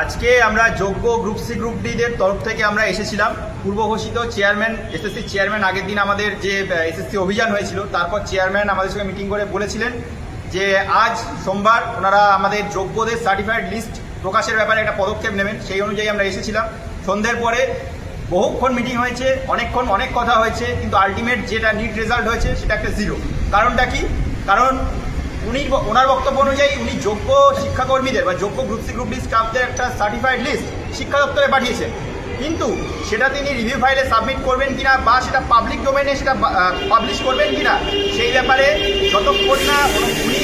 আজকে আমরা যোগ্য গ্রুপ সি গ্রুপ ডিদের তরফ থেকে আমরা এসেছিলাম। পূর্ব ঘোষিত চেয়ারম্যান, এসএসসি চেয়ারম্যান আগের দিন আমাদের যে এসএসসি অভিযান হয়েছিল তারপর চেয়ারম্যান আমাদের সঙ্গে মিটিং করে বলেছিলেন যে আজ সোমবার ওনারা আমাদের যোগ্যদের সার্টিফাইড লিস্ট প্রকাশের ব্যাপারে একটা পদক্ষেপ নেবেন। সেই অনুযায়ী আমরা এসেছিলাম। সন্ধ্যের পরে বহুক্ষণ মিটিং হয়েছে, অনেকক্ষণ অনেক কথা হয়েছে, কিন্তু আলটিমেট যেটা নিট রেজাল্ট হয়েছে সেটা একটা জিরো। কারণটা কি? কারণ ওনার বক্তব্য অনুযায়ী উনি যোগ্য শিক্ষাকর্মীদের বা যোগ্য গ্রুপ সি গ্রুপ ডি স্টাফদের একটা সার্টিফাইড লিস্ট শিক্ষা দপ্তরে পাঠিয়েছেন, কিন্তু সেটা তিনি রিভিউ ফাইলে সাবমিট করবেন কিনা বা সেটা পাবলিক ডোমেনে সেটা পাবলিশ করবেন কিনা সেই ব্যাপারে যতক্ষণ না উনি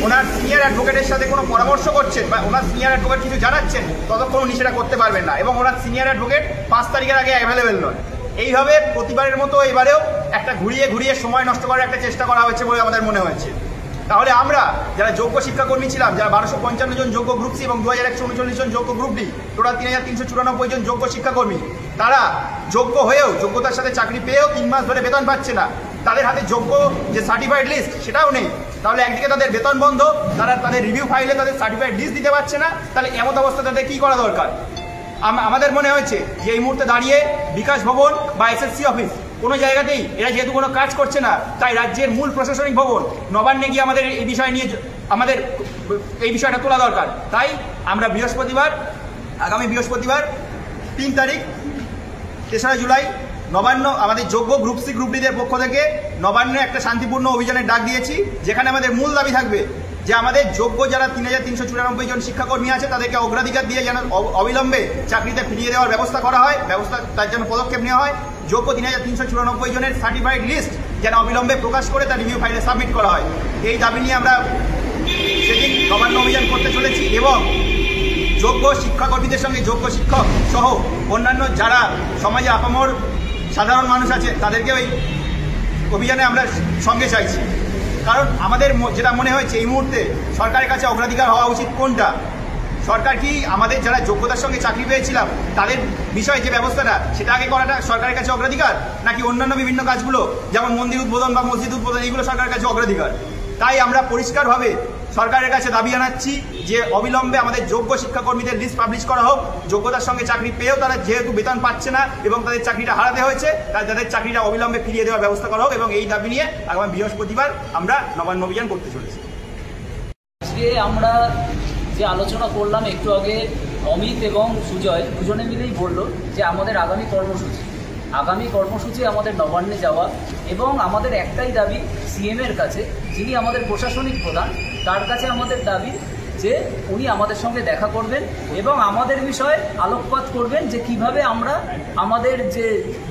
ওনার সিনিয়র অ্যাডভোকেটের সাথে কোনো পরামর্শ করছেন বা ওনার সিনিয়র অ্যাডভোকেট কিছু জানাচ্ছেন ততক্ষণ উনি সেটা করতে পারবেন না, এবং ওনার সিনিয়র অ্যাডভোকেট 5 তারিখের আগে অ্যাভেলেবেল নয়। এইভাবে প্রতিবারের মতো এবারেও একটা ঘুরিয়ে ঘুরিয়ে সময় নষ্ট করার একটা চেষ্টা করা হয়েছে বলে আমাদের মনে হয়েছে। তাহলে আমরা যারা যোগ্য শিক্ষাকর্মী ছিলাম, যারা 1255 জন যোগ্য গ্রুপ সি এবং 2139 জন যোগ্য গ্রুপ ডি, টোটাল 3394 জন যোগ্য শিক্ষাকর্মী, তারা যোগ্য হয়েও যোগ্যতার সাথে চাকরি পেয়েও 3 মাস ধরে বেতন পাচ্ছে না। তাদের হাতে যোগ্য যে সার্টিফাইড লিস্ট সেটাও নেই। তাহলে একদিকে তাদের বেতন বন্ধ, তারা তাদের রিভিউ ফাইলে তাদের সার্টিফাইড লিস্ট দিতে পারছে না। তাহলে এমন অবস্থা তাদের কী করা দরকার? আমাদের মনে হয়েছে যে এই মুহূর্তে দাঁড়িয়ে বিকাশ ভবন বা এসএসসি অফিস কোনো জায়গাতেই এরা যেহেতু কোনো কাজ করছে না, তাই রাজ্যের মূল প্রশাসনিক ভবন নবান্নে গিয়ে আমাদের এই বিষয় নিয়ে আমাদের এই বিষয়টা তোলা দরকার। তাই আমরা আগামী বৃহস্পতিবার 3 তারিখ 3রা জুলাই নবান্ন আমাদের যোগ্য গ্রুপ সি গ্রুপ ডিদের পক্ষ থেকে নবান্নে একটা শান্তিপূর্ণ অভিযানের ডাক দিয়েছি, যেখানে আমাদের মূল দাবি থাকবে যে আমাদের যোগ্য যারা 3394 জন শিক্ষাকর্মী আছে তাদেরকে অগ্রাধিকার দিয়ে যেন অবিলম্বে চাকরিতে ফিরিয়ে দেওয়ার ব্যবস্থা করা হয়, তার জন্য পদক্ষেপ নেওয়া হয়। যোগ্য 3394 জনের সার্টিফাইড লিস্ট যেন অবিলম্বে প্রকাশ করে তার রিভিউ ফাইলে সাবমিট করা হয়। এই দাবি নিয়ে আমরা সেদিন নবান্ন অভিযান করতে চলেছি, এবং যোগ্য শিক্ষাকর্মীদের সঙ্গে যোগ্য শিক্ষক সহ অন্যান্য যারা সমাজে আপামর সাধারণ মানুষ আছে তাদেরকে ওই অভিযানে আমরা সঙ্গে চাইছি। কারণ আমাদের যেটা মনে হয়েছে এই মুহূর্তে সরকারের কাছে অগ্রাধিকার হওয়া উচিত কোনটা? সরকার কি আমাদের যারা যোগ্যতার সঙ্গে চাকরি পেয়েছিলাম তাদের বিষয়ে যে ব্যবস্থাটা সেটা আগে করাটা সরকারের কাছে অগ্রাধিকার, নাকি অন্যান্য বিভিন্ন কাজগুলো যেমন মন্দির উদ্বোধন বা মসজিদ উদ্বোধন এইগুলো সরকারের কাছে অগ্রাধিকার? তাই আমরা পরিষ্কারভাবে সরকারের কাছে দাবি জানাচ্ছি যে অবিলম্বে আমাদের যোগ্য শিক্ষাকর্মীদের লিস্ট পাবলিশ করা হোক। যোগ্যতার সঙ্গে চাকরি পেয়েও তারা যেহেতু বেতন পাচ্ছে না এবং তাদের চাকরিটা হারাতে হয়েছে, তাদের চাকরিটা অবিলম্বে ফিরিয়ে দেওয়ার ব্যবস্থা করা হোক, এবং এই দাবি নিয়ে আগামী বৃহস্পতিবার আমরা নবান্ন অভিযান করতে চলেছি। আজকে আমরা যে আলোচনা করলাম একটু আগে, অমিত এবং সুজয় দুজনে মিলেই বলল যে আমাদের আগামী কর্মসূচি আমাদের নবান্নে যাওয়া, এবং আমাদের একটাই দাবি সিএমের কাছে, যিনি আমাদের প্রশাসনিক প্রধান, তার কাছে আমাদের দাবি যে উনি আমাদের সঙ্গে দেখা করবেন এবং আমাদের বিষয়ে আলোকপাত করবেন যে কিভাবে আমরা আমাদের যে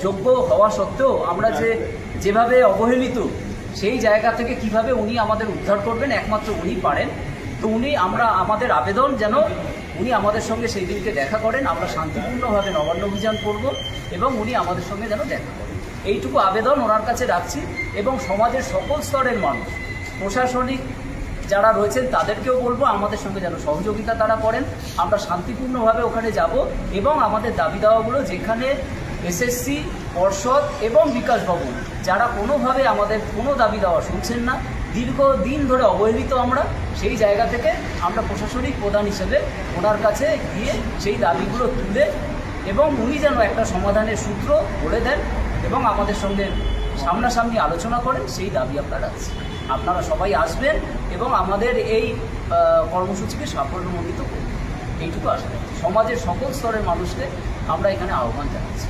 যোগ্য হওয়া সত্ত্বেও আমরা যেভাবে অবহেলিত সেই জায়গা থেকে কিভাবে উনি আমাদের উদ্ধার করবেন, একমাত্র উনি পারেন। তো আমাদের আবেদন যেন উনি আমাদের সঙ্গে সেই দিনকে দেখা করেন, আমরা শান্তিপূর্ণভাবে নবান্ন অভিযান করব এবং উনি আমাদের সঙ্গে যেন দেখা করেন, এইটুকু আবেদন ওনার কাছে রাখছি। এবং সমাজের সকল স্তরের মানুষ, প্রশাসনিক যারা রয়েছেন তাদেরকেও বলবো আমাদের সঙ্গে যেন সহযোগিতা তারা করেন। আমরা শান্তিপূর্ণভাবে ওখানে যাব এবং আমাদের দাবি দাওয়াগুলো, যেখানে এসএসসি, পর্ষদ এবং বিকাশ ভবন যারা কোনোভাবে আমাদের কোনো দাবি দাওয়া শুনছেন না, দীর্ঘদিন ধরে অবহেলিত আমরা, সেই জায়গা থেকে আমরা প্রশাসনিক প্রধান হিসেবে ওনার কাছে গিয়ে সেই দাবিগুলো তুলে এবং উনি যেন একটা সমাধানের সূত্র বলে দেন এবং আমাদের সঙ্গে সামনাসামনি আলোচনা করেন, সেই দাবি আমরা রাখছি। আপনারা সবাই আসবেন এবং আমাদের এই কর্মসূচিকে সাফল্যমণ্ডিত করবেন, এইটুকু আশা রাখছি। সমাজের সকল স্তরের মানুষকে আমরা এখানে আহ্বান জানাচ্ছি।